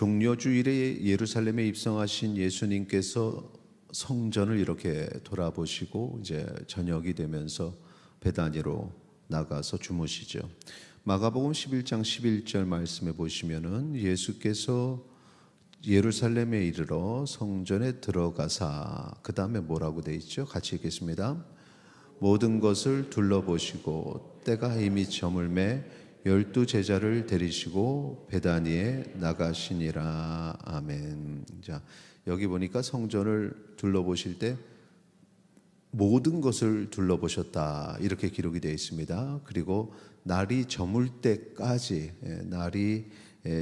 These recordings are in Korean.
종려주일에 예루살렘에 입성하신 예수님께서 성전을 이렇게 돌아보시고 이제 저녁이 되면서 베다니로 나가서 주무시죠. 마가복음 11장 11절 말씀에 보시면은 예수께서 예루살렘에 이르러 성전에 들어가사, 그 다음에 뭐라고 돼 있죠? 같이 읽겠습니다. 모든 것을 둘러보시고 때가 이미 저물매 12 제자를 데리시고 베다니에 나가시니라. 아멘. 자, 여기 보니까 성전을 둘러보실 때 모든 것을 둘러보셨다 이렇게 기록이 되어 있습니다. 그리고 날이 저물 때까지, 날이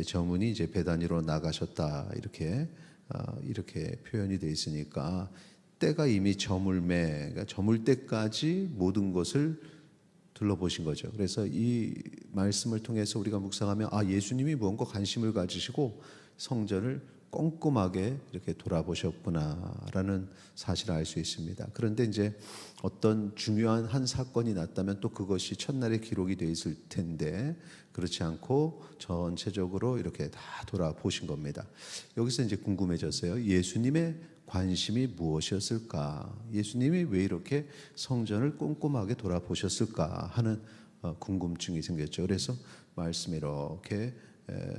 저무니 이제 베다니로 나가셨다 이렇게 표현이 되어 있으니까 때가 이미 저물매, 그러니까 저물 때까지 모든 것을 둘러보신 거죠. 그래서 이 말씀을 통해서 우리가 묵상하면 예수님이 무언가 관심을 가지시고 성전을 꼼꼼하게 이렇게 돌아보셨구나라는 사실을 알 수 있습니다. 그런데 이제 어떤 중요한 한 사건이 났다면 또 그것이 첫날에 기록이 되어 있을 텐데 그렇지 않고 전체적으로 이렇게 다 돌아보신 겁니다. 여기서 이제 궁금해졌어요. 예수님의 관심이 무엇이었을까? 예수님이 왜 이렇게 성전을 꼼꼼하게 돌아보셨을까 하는 궁금증이 생겼죠. 그래서 말씀이 이렇게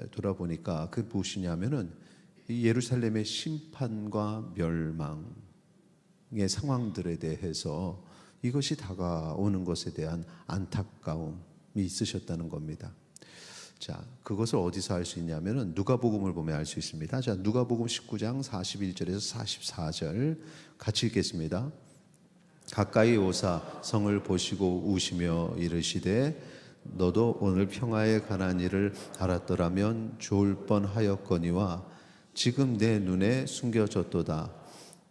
돌아보니까 그게 무엇이냐면은 이 예루살렘의 심판과 멸망의 상황들에 대해서 이것이 다가오는 것에 대한 안타까움이 있으셨다는 겁니다. 자, 그것을 어디서 알 수 있냐면은 누가복음을 보면 알 수 있습니다. 자, 누가복음 19장 41절에서 44절 같이 읽겠습니다. 가까이 오사 성을 보시고 우시며 이르시되 너도 오늘 평화에 관한 일을 알았더라면 좋을 뻔하였거니와 지금 내 눈에 숨겨졌도다.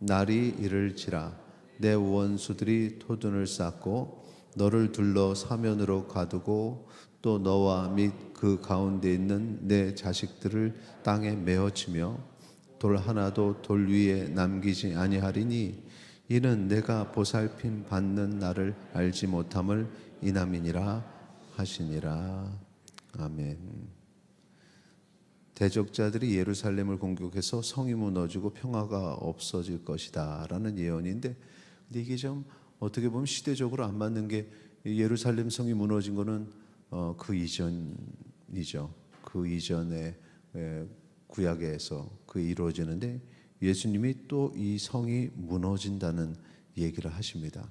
날이 이를지라 내 원수들이 토둔을 쌓고 너를 둘러 사면으로 가두고 또 너와 및 그 가운데 있는 내 자식들을 땅에 메어치며 돌 하나도 돌 위에 남기지 아니하리니 이는 내가 보살핌 받는 나를 알지 못함을 인함이니라 하시니라. 아멘. 대적자들이 예루살렘을 공격해서 성이 무너지고 평화가 없어질 것이다 라는 예언인데, 근데 이게 좀 어떻게 보면 시대적으로 안 맞는 게 예루살렘 성이 무너진 거는 그 이전이죠. 그 이전에 구약에서 그 이루어지는데 예수님이 또 이 성이 무너진다는 얘기를 하십니다.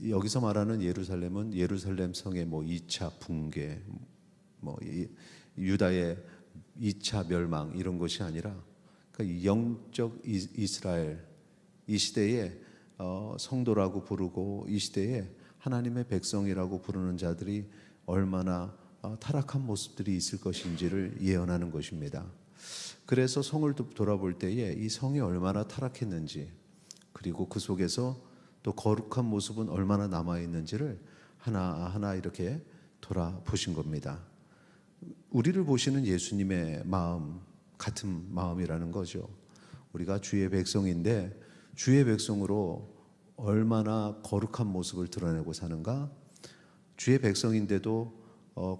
여기서 말하는 예루살렘은 예루살렘 성의 2차 붕괴, 유다의 2차 멸망 이런 것이 아니라 그러니까 영적 이스라엘, 이 시대에 성도라고 부르고 이 시대에 하나님의 백성이라고 부르는 자들이 얼마나 타락한 모습들이 있을 것인지를 예언하는 것입니다. 그래서 성을 돌아볼 때에 이 성이 얼마나 타락했는지, 그리고 그 속에서 또 거룩한 모습은 얼마나 남아있는지를 하나하나 이렇게 돌아보신 겁니다. 우리를 보시는 예수님의 마음 같은 마음이라는 거죠. 우리가 주의 백성인데 주의 백성으로 얼마나 거룩한 모습을 드러내고 사는가? 주의 백성인데도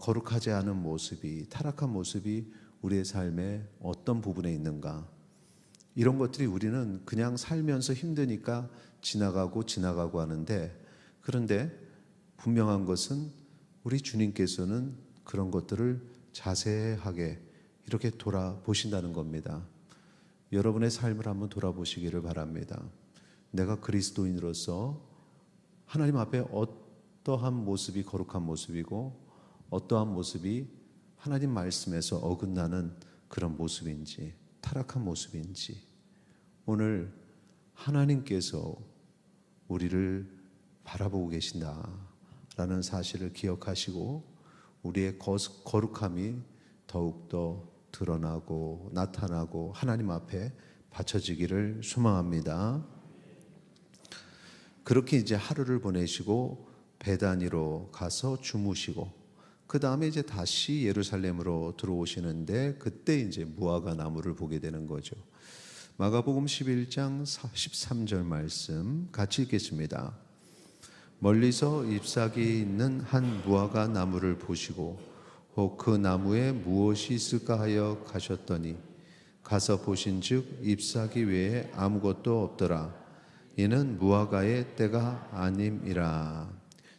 거룩하지 않은 모습이, 타락한 모습이 우리의 삶에 어떤 부분에 있는가? 이런 것들이 우리는 그냥 살면서 힘드니까 지나가고 하는데, 그런데 분명한 것은 우리 주님께서는 그런 것들을 자세하게 이렇게 돌아보신다는 겁니다. 여러분의 삶을 한번 돌아보시기를 바랍니다. 내가 그리스도인으로서 하나님 앞에 어떠한 모습이 거룩한 모습이고 어떠한 모습이 하나님 말씀에서 어긋나는 그런 모습인지, 타락한 모습인지, 오늘 하나님께서 우리를 바라보고 계신다라는 사실을 기억하시고 우리의 거룩함이 더욱더 드러나고 나타나고 하나님 앞에 바쳐지기를 소망합니다. 그렇게 이제 하루를 보내시고 베다니로 가서 주무시고 그 다음에 이제 다시 예루살렘으로 들어오시는데 그때 이제 무화과 나무를 보게 되는 거죠. 마가복음 11장 13절 말씀 같이 읽겠습니다. 멀리서 잎사귀 있는 한 무화과 나무를 보시고 혹 그 나무에 무엇이 있을까 하여 가셨더니 가서 보신즉 잎사귀 외에 아무것도 없더라. 이는 무화과의 때가 아님이라.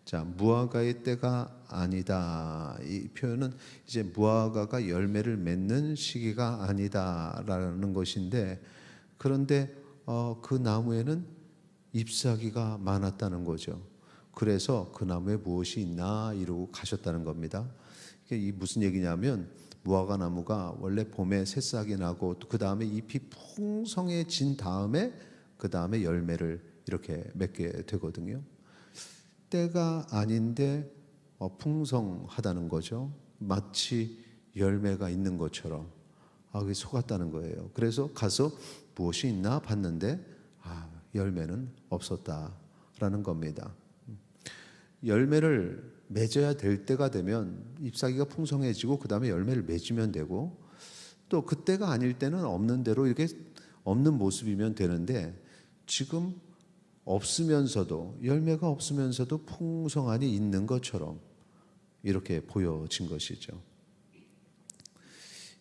자, 무화과의 때가 아니다. 이 표현은 이제 무화과가 열매를 맺는 시기가 아니다라는 것인데, 그런데 그 나무에는 잎사귀가 많았다는 거죠. 그래서 그 나무에 무엇이 있나 이러고 가셨다는 겁니다. 이게 무슨 얘기냐면, 무화과 나무가 원래 봄에 새싹이 나고 그 다음에 잎이 풍성해진 다음에 그 다음에 열매를 이렇게 맺게 되거든요. 때가 아닌데 풍성하다는 거죠. 마치 열매가 있는 것처럼 그게 속았다는 거예요. 그래서 가서 무엇이 있나 봤는데 열매는 없었다라는 겁니다. 열매를 맺어야 될 때가 되면 잎사귀가 풍성해지고 그 다음에 열매를 맺으면 되고, 또 그때가 아닐 때는 없는 대로 이렇게 없는 모습이면 되는데, 지금 없으면서도 열매가 없으면서도 풍성하니 있는 것처럼 이렇게 보여진 것이죠.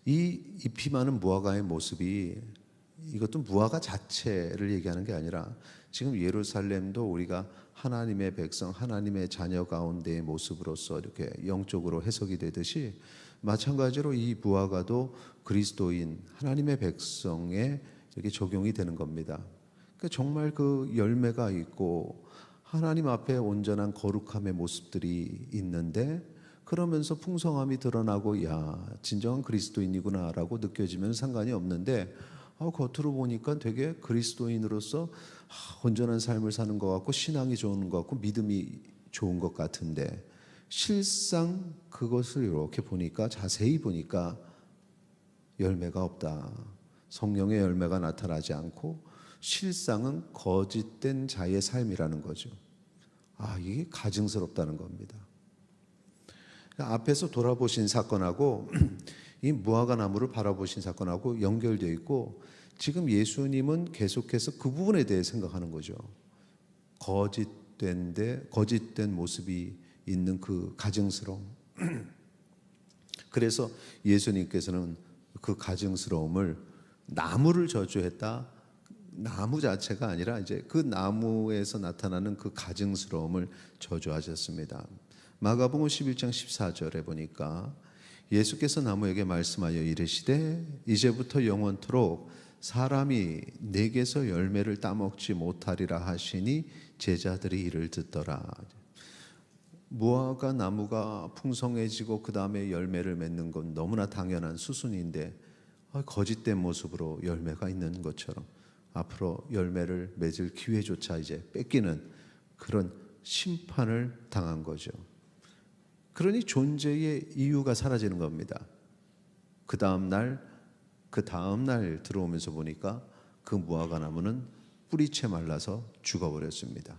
이 잎이 많은 무화과의 모습이, 이것도 무화과 자체를 얘기하는 게 아니라 지금 예루살렘도 우리가 하나님의 백성, 하나님의 자녀 가운데의 모습으로서 이렇게 영적으로 해석이 되듯이, 마찬가지로 이 무화과도 그리스도인 하나님의 백성에 이렇게 적용이 되는 겁니다. 그러니까 정말 그 열매가 있고 하나님 앞에 온전한 거룩함의 모습들이 있는데, 그러면서 풍성함이 드러나고 진정한 그리스도인이구나라고 느껴지면 상관이 없는데, 겉으로 보니까 되게 그리스도인으로서 온전한 삶을 사는 것 같고 신앙이 좋은 것 같고 믿음이 좋은 것 같은데, 실상 그것을 이렇게 보니까, 자세히 보니까 열매가 없다. 성령의 열매가 나타나지 않고 실상은 거짓된 자의 삶이라는 거죠. 이게 가증스럽다는 겁니다. 앞에서 돌아보신 사건하고 이 무화과 나무를 바라보신 사건하고 연결되어 있고, 지금 예수님은 계속해서 그 부분에 대해 생각하는 거죠. 거짓된 모습이 있는 그 가증스러움. 그래서 예수님께서는 그 가증스러움을, 나무를 저주했다. 나무 자체가 아니라 이제 그 나무에서 나타나는 그 가증스러움을 저주하셨습니다. 마가복음 11장 14절에 보니까 예수께서 나무에게 말씀하여 이르시되 이제부터 영원토록 사람이 내게서 열매를 따먹지 못하리라 하시니 제자들이 이를 듣더라. 무화과 나무가 풍성해지고 그 다음에 열매를 맺는 건 너무나 당연한 수순인데, 거짓된 모습으로 열매가 있는 것처럼 앞으로 열매를 맺을 기회조차 이제 뺏기는 그런 심판을 당한 거죠. 그러니 존재의 이유가 사라지는 겁니다. 그 다음 날 들어오면서 보니까 그 무화과 나무는 뿌리채 말라서 죽어버렸습니다.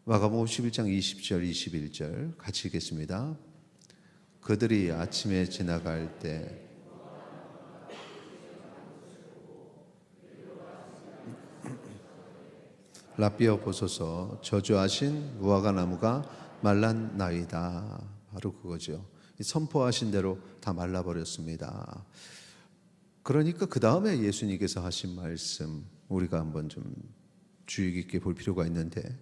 마가복음 11장 20절 21절 같이 읽겠습니다. 그들이 아침에 지나갈 때 라삐어 보소서, 저주하신 무화과 나무가 말랐나이다. 바로 그거죠. 선포하신 대로 다 말라버렸습니다. 그러니까 그 다음에 예수님께서 하신 말씀, 우리가 한번 좀 주의 깊게 볼 필요가 있는데,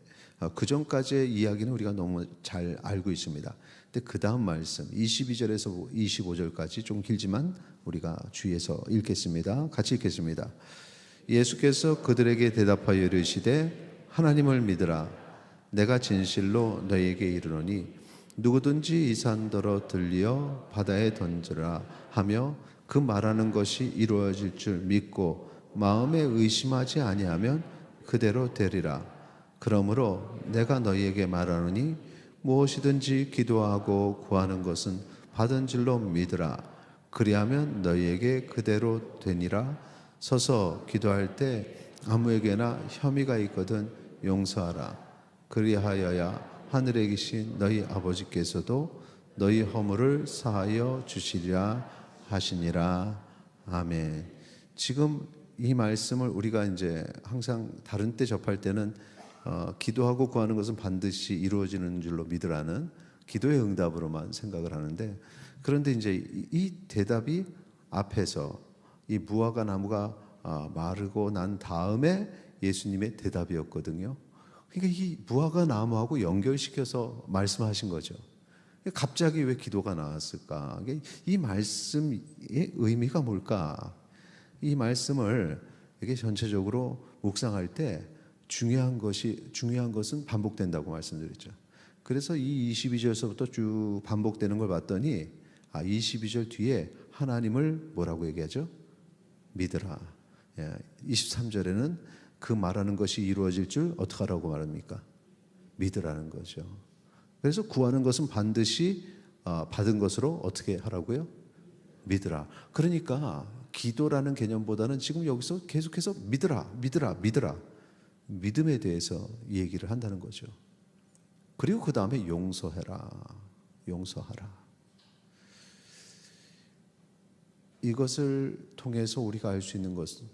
그 전까지의 이야기는 우리가 너무 잘 알고 있습니다. 근데 그 다음 말씀 22절에서 25절까지 좀 길지만 우리가 주의해서 읽겠습니다. 같이 읽겠습니다. 예수께서 그들에게 대답하여 이르시되 하나님을 믿으라. 내가 진실로 너희에게 이르노니 누구든지 이 산더러 들리어 바다에 던져라 하며 그 말하는 것이 이루어질 줄 믿고 마음에 의심하지 아니하면 그대로 되리라. 그러므로 내가 너희에게 말하노니 무엇이든지 기도하고 구하는 것은 받은 줄로 믿으라. 그리하면 너희에게 그대로 되니라. 서서 기도할 때 아무에게나 혐의가 있거든 용서하라. 그리하여야 하늘에 계신 너희 아버지께서도 너희 허물을 사하여 주시리라 하시니라. 아멘. 지금 이 말씀을 우리가 이제 항상 다른 때 접할 때는 기도하고 구하는 것은 반드시 이루어지는 줄로 믿으라는 기도의 응답으로만 생각을 하는데, 그런데 이제 이 대답이 앞에서 이 무화과 나무가 마르고 난 다음에 예수님의 대답이었거든요. 그러니까 이 무화과 나무하고 연결시켜서 말씀하신 거죠. 갑자기 왜 기도가 나왔을까? 이 말씀의 의미가 뭘까? 이 말씀을 이게 전체적으로 묵상할 때 중요한 것은 반복된다고 말씀드렸죠. 그래서 이 22절서부터 쭉 반복되는 걸 봤더니 22절 뒤에 하나님을 뭐라고 얘기하죠? 믿으라. 23절에는 그 말하는 것이 이루어질 줄 어떻게 하라고 말합니까? 믿으라는 거죠. 그래서 구하는 것은 반드시 받은 것으로 어떻게 하라고요? 믿으라. 그러니까 기도라는 개념보다는 지금 여기서 계속해서 믿으라, 믿으라, 믿으라. 믿음에 대해서 얘기를 한다는 거죠. 그리고 그 다음에 용서해라, 용서하라. 이것을 통해서 우리가 알 수 있는 것은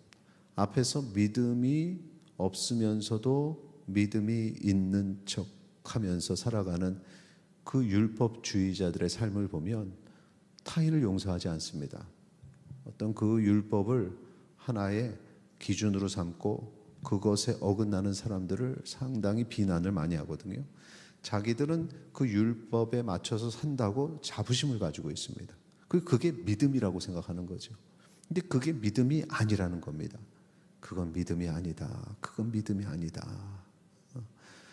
앞에서 믿음이 없으면서도 믿음이 있는 척 하면서 살아가는 그 율법주의자들의 삶을 보면 타인을 용서하지 않습니다. 어떤 그 율법을 하나의 기준으로 삼고 그것에 어긋나는 사람들을 상당히 비난을 많이 하거든요. 자기들은 그 율법에 맞춰서 산다고 자부심을 가지고 있습니다. 그게 믿음이라고 생각하는 거죠. 근데 그게 믿음이 아니라는 겁니다. 그건 믿음이 아니다. 그건 믿음이 아니다.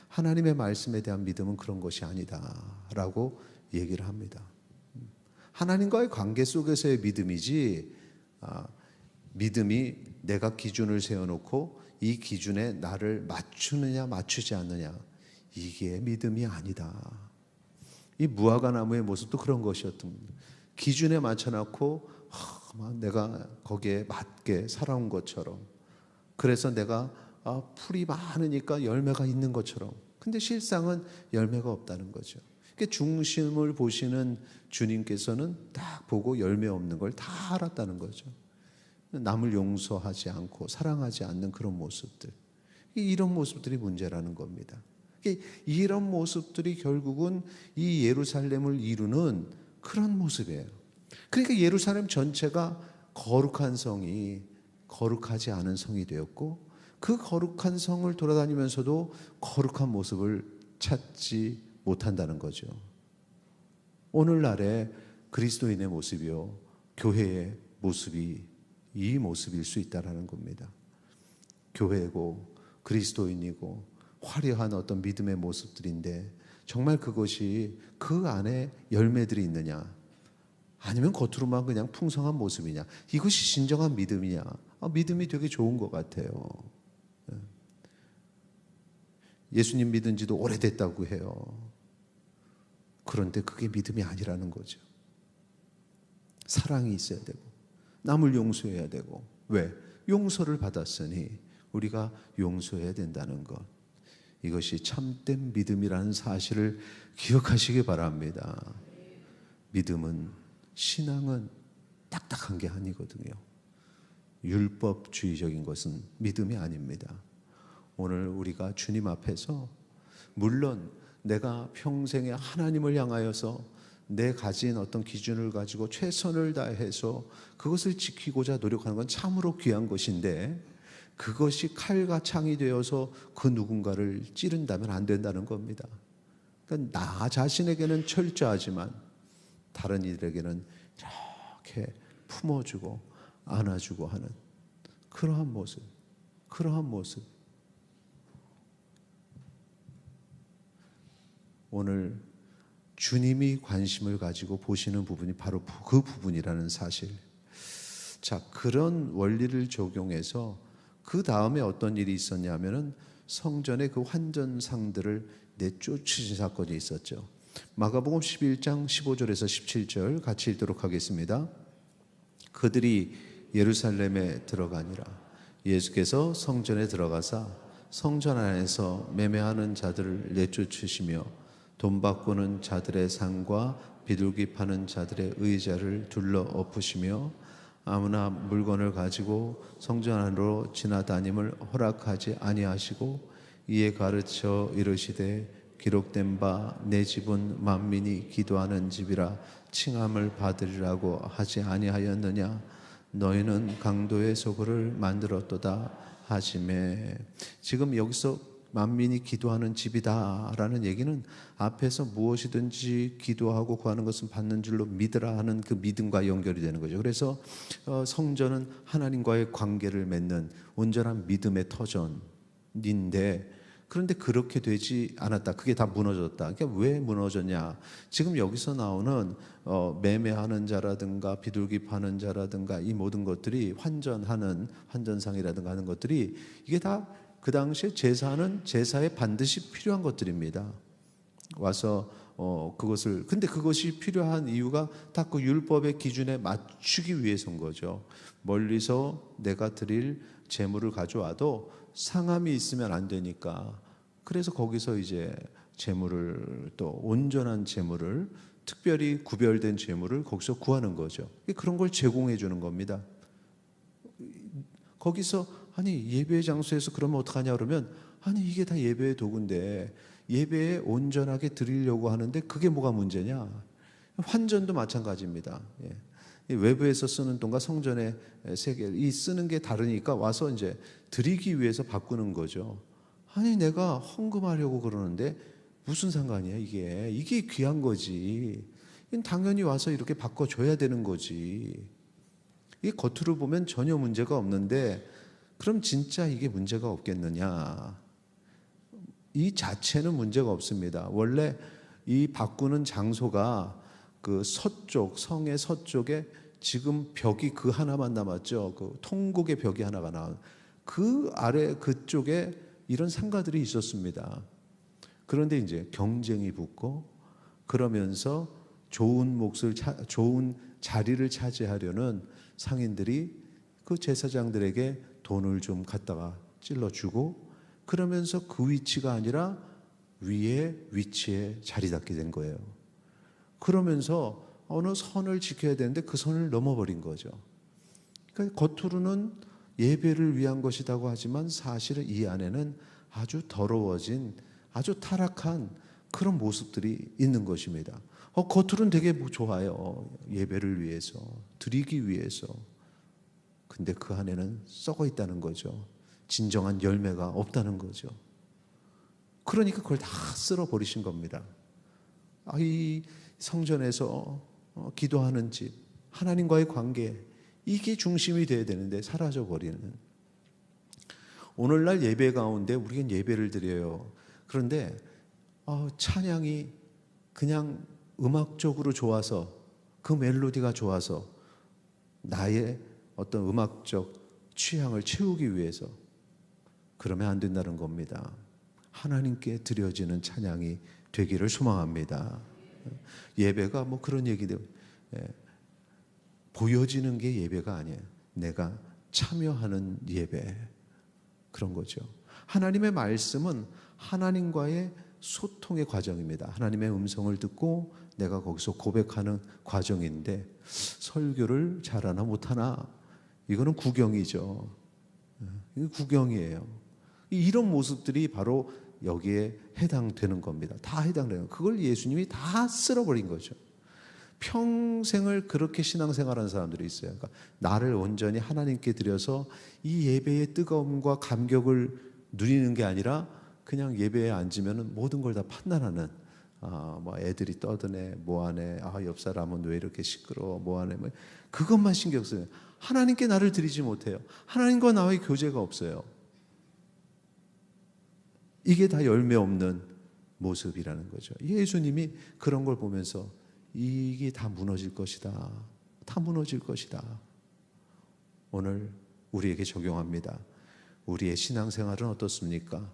하나님의 말씀에 대한 믿음은 그런 것이 아니다라고 얘기를 합니다. 하나님과의 관계 속에서의 믿음이지, 믿음이 내가 기준을 세워놓고 이 기준에 나를 맞추느냐 맞추지 않느냐, 이게 믿음이 아니다. 이 무화과 나무의 모습도 그런 것이었던 겁니다. 기준에 맞춰놓고 내가 거기에 맞게 살아온 것처럼, 그래서 내가 풀이 많으니까 열매가 있는 것처럼, 근데 실상은 열매가 없다는 거죠. 그러니까 중심을 보시는 주님께서는 딱 보고 열매 없는 걸 다 알았다는 거죠. 남을 용서하지 않고 사랑하지 않는 그런 모습들, 이런 모습들이 문제라는 겁니다. 이런 모습들이 결국은 이 예루살렘을 이루는 그런 모습이에요. 그러니까 예루살렘 전체가 거룩한 성이 거룩하지 않은 성이 되었고, 그 거룩한 성을 돌아다니면서도 거룩한 모습을 찾지 못한다는 거죠. 오늘날의 그리스도인의 모습이요, 교회의 모습이 이 모습일 수 있다는 겁니다. 교회고 그리스도인이고 화려한 어떤 믿음의 모습들인데, 정말 그것이 그 안에 열매들이 있느냐, 아니면 겉으로만 그냥 풍성한 모습이냐, 이것이 진정한 믿음이냐. 믿음이 되게 좋은 것 같아요. 예수님 믿은 지도 오래됐다고 해요. 그런데 그게 믿음이 아니라는 거죠. 사랑이 있어야 되고 남을 용서해야 되고, 왜? 용서를 받았으니 우리가 용서해야 된다는 것, 이것이 참된 믿음이라는 사실을 기억하시기 바랍니다. 믿음은, 신앙은 딱딱한 게 아니거든요. 율법주의적인 것은 믿음이 아닙니다. 오늘 우리가 주님 앞에서, 물론 내가 평생에 하나님을 향하여서 내 가진 어떤 기준을 가지고 최선을 다해서 그것을 지키고자 노력하는 건 참으로 귀한 것인데, 그것이 칼과 창이 되어서 그 누군가를 찌른다면 안 된다는 겁니다. 그러니까 나 자신에게는 철저하지만 다른 이들에게는 이렇게 품어주고 안아주고 하는 그러한 모습, 그러한 모습. 오늘 주님이 관심을 가지고 보시는 부분이 바로 그 부분이라는 사실. 자, 그런 원리를 적용해서 그 다음에 어떤 일이 있었냐면은 성전의 그 환전상들을 내쫓으신 사건이 있었죠. 마가복음 11장 15절에서 17절 같이 읽도록 하겠습니다. 그들이 예루살렘에 들어가니라. 예수께서 성전에 들어가사 성전 안에서 매매하는 자들을 내쫓으시며 돈 바꾸는 자들의 상과 비둘기 파는 자들의 의자를 둘러 엎으시며 아무나 물건을 가지고 성전 안으로 지나다님을 허락하지 아니하시고 이에 가르쳐 이르시되 기록된 바 내 집은 만민이 기도하는 집이라 칭함을 받으리라고 하지 아니하였느냐. 너희는 강도의 소굴을 만들었도다 하시매. 지금 여기서 만민이 기도하는 집이다라는 얘기는 앞에서 무엇이든지 기도하고 구하는 것은 받는 줄로 믿으라 하는 그 믿음과 연결이 되는 거죠. 그래서 성전은 하나님과의 관계를 맺는 온전한 믿음의 터전인데, 그런데 그렇게 되지 않았다. 그게 다 무너졌다. 그러니까 왜 무너졌냐? 지금 여기서 나오는 매매하는 자라든가 비둘기 파는 자라든가 이 모든 것들이 환전상이라든가 하는 것들이 이게 다 그 당시에 제사에 반드시 필요한 것들입니다. 와서 그것을, 근데 그것이 필요한 이유가 다 그 율법의 기준에 맞추기 위해서인 거죠. 멀리서 내가 드릴 제물을 가져와도 상함이 있으면 안 되니까, 그래서 거기서 이제 제물을, 또 온전한 제물을, 특별히 구별된 제물을 거기서 구하는 거죠. 그런 걸 제공해 주는 겁니다. 거기서 아니 예배 장소에서 그러면 어떡하냐 그러면, 아니 이게 다 예배의 도구인데 예배에 온전하게 드리려고 하는데 그게 뭐가 문제냐. 환전도 마찬가지입니다. 외부에서 쓰는 돈과 성전의 세계, 이 쓰는 게 다르니까 와서 이제 드리기 위해서 바꾸는 거죠. 아니 내가 헌금하려고 그러는데 무슨 상관이야. 이게 귀한 거지. 당연히 와서 이렇게 바꿔줘야 되는 거지. 이게 겉으로 보면 전혀 문제가 없는데, 그럼 진짜 이게 문제가 없겠느냐? 이 자체는 문제가 없습니다. 원래 이 바꾸는 장소가 그 서쪽, 성의 서쪽에 지금 벽이 그 하나만 남았죠. 그 통곡의 벽이 하나가 나온, 그 아래 그쪽에 이런 상가들이 있었습니다. 그런데 이제 경쟁이 붙고 그러면서 좋은 자리를 차지하려는 상인들이 그 제사장들에게 돈을 좀 갖다가 찔러주고, 그러면서 그 위치가 아니라 위에 위치에 자리 잡게 된 거예요. 그러면서 어느 선을 지켜야 되는데 그 선을 넘어버린 거죠. 그러니까 겉으로는 예배를 위한 것이라고 하지만 사실은 이 안에는 아주 더러워진, 아주 타락한 그런 모습들이 있는 것입니다. 겉으로는 되게 좋아요. 예배를 위해서, 드리기 위해서. 근데 그 안에는 썩어 있다는 거죠. 진정한 열매가 없다는 거죠. 그러니까 그걸 다 쓸어버리신 겁니다. 이 성전에서 기도하는 집, 하나님과의 관계, 이게 중심이 돼야 되는데 사라져버리는. 오늘날 예배 가운데 우리는 예배를 드려요. 그런데 찬양이 그냥 음악적으로 좋아서, 그 멜로디가 좋아서 나의 어떤 음악적 취향을 채우기 위해서, 그러면 안 된다는 겁니다. 하나님께 드려지는 찬양이 되기를 소망합니다. 예배가 뭐 그런 얘기들, 보여지는 게 예배가 아니에요. 내가 참여하는 예배, 그런 거죠. 하나님의 말씀은 하나님과의 소통의 과정입니다. 하나님의 음성을 듣고 내가 거기서 고백하는 과정인데, 설교를 잘하나 못하나 이거는 구경이죠. 이거 구경이에요. 이런 모습들이 바로 여기에 해당되는 겁니다. 다 해당돼요. 그걸 예수님이 다 쓸어버린 거죠. 평생을 그렇게 신앙생활하는 사람들이 있어요. 그러니까 나를 온전히 하나님께 드려서 이 예배의 뜨거움과 감격을 누리는 게 아니라 그냥 예배에 앉으면 모든 걸 다 판단하는, 뭐 애들이 떠드네, 뭐하네, 옆 사람은 왜 이렇게 시끄러워, 뭐하네, 뭐 그것만 신경 써요. 하나님께 나를 드리지 못해요. 하나님과 나와의 교제가 없어요. 이게 다 열매 없는 모습이라는 거죠. 예수님이 그런 걸 보면서 이게 다 무너질 것이다. 다 무너질 것이다. 오늘 우리에게 적용합니다. 우리의 신앙생활은 어떻습니까?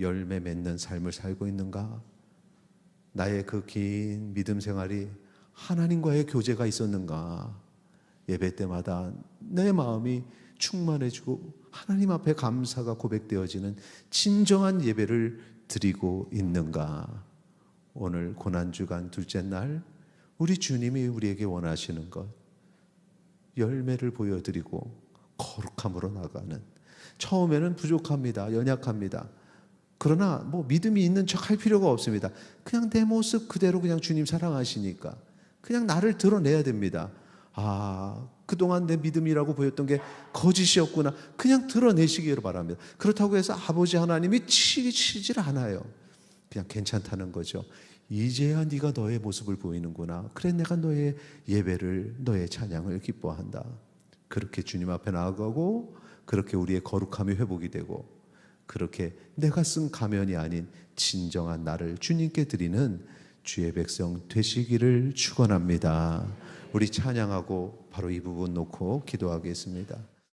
열매 맺는 삶을 살고 있는가? 나의 그 긴 믿음 생활이 하나님과의 교제가 있었는가? 예배 때마다 내 마음이 충만해지고 하나님 앞에 감사가 고백되어지는 진정한 예배를 드리고 있는가? 오늘 고난주간 둘째 날 우리 주님이 우리에게 원하시는 것, 열매를 보여드리고 거룩함으로 나가는. 처음에는 부족합니다. 연약합니다. 그러나 뭐 믿음이 있는 척 할 필요가 없습니다. 그냥 내 모습 그대로 그냥 주님 사랑하시니까 그냥 나를 드러내야 됩니다. 아, 그동안 내 믿음이라고 보였던 게 거짓이었구나. 그냥 드러내시기를 바랍니다. 그렇다고 해서 아버지 하나님이 치질 않아요. 그냥 괜찮다는 거죠. 이제야 네가 너의 모습을 보이는구나. 그래, 내가 너의 예배를, 너의 찬양을 기뻐한다. 그렇게 주님 앞에 나아가고, 그렇게 우리의 거룩함이 회복이 되고, 그렇게 내가 쓴 가면이 아닌 진정한 나를 주님께 드리는 주의 백성 되시기를 축원합니다. 우리 찬양하고 바로 이 부분 놓고 기도하겠습니다.